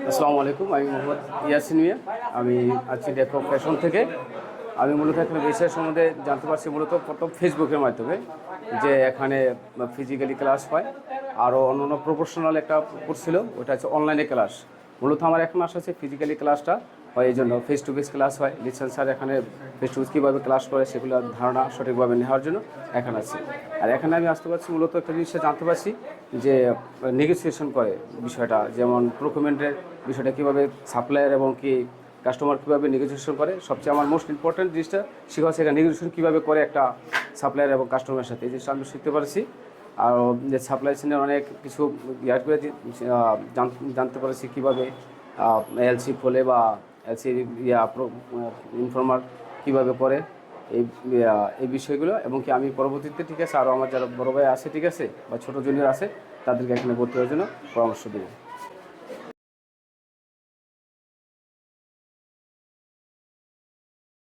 আসসালামু আলাইকুম, আমি মোহাম্মদ ইয়াসিন মিয়া। আমি আছি ডেকো ফ্যাশন থেকে। আমি মূলত এখানে বিষয় সম্বন্ধে জানতে পারছি মূলত প্রথম ফেসবুকের মাধ্যমে, যে এখানে ফিজিক্যালি ক্লাস হয়, আরও অন্যান্য প্রফেশনাল একটা করছিল, ওটা হচ্ছে অনলাইনে ক্লাস। মূলত আমার এখন আসা হচ্ছে ফিজিক্যালি ক্লাসটা হয়, এই জন্য ফেস টু ফেস ক্লাস হয়। লিসেন্স স্যার এখানে ফেস টু ফেস কীভাবে ক্লাস করে সেগুলো ধারণা সঠিকভাবে নেওয়ার জন্য এখানে আছি। আর এখানে আমি আসতে পারছি মূলত একটা জিনিসটা জানতে পারছি, যে নেগোসিয়েশন করে বিষয়টা, যেমন প্রকুরমেন্টের বিষয়টা কীভাবে সাপ্লায়ার এবং কি কাস্টমার কীভাবে নেগোসিয়েশন করে। সবচেয়ে আমার মোস্ট ইম্পর্ট্যান্ট জিনিসটা শেখা হচ্ছে এখানে নেগোসিয়েশন কীভাবে করে একটা সাপ্লায়ার এবং কাস্টমারের সাথে, এই জিনিসটা আমি শিখতে পারছি। আর যে সাপ্লাই চেনের অনেক কিছু ইয়ার করে জানতে পারছি কীভাবে এলসি খোলে বা এলসি ইনফর্মার কীভাবে করে, এই এই বিষয়গুলো। এবং কি আমি পরবর্তীতে ঠিক আছে আরও আমার যারা বড় ভাই আছে ঠিক আছে বা ছোটো জুনিয়র আছে তাদেরকে এখানে ভর্তি হওয়ার জন্য পরামর্শ দেবো।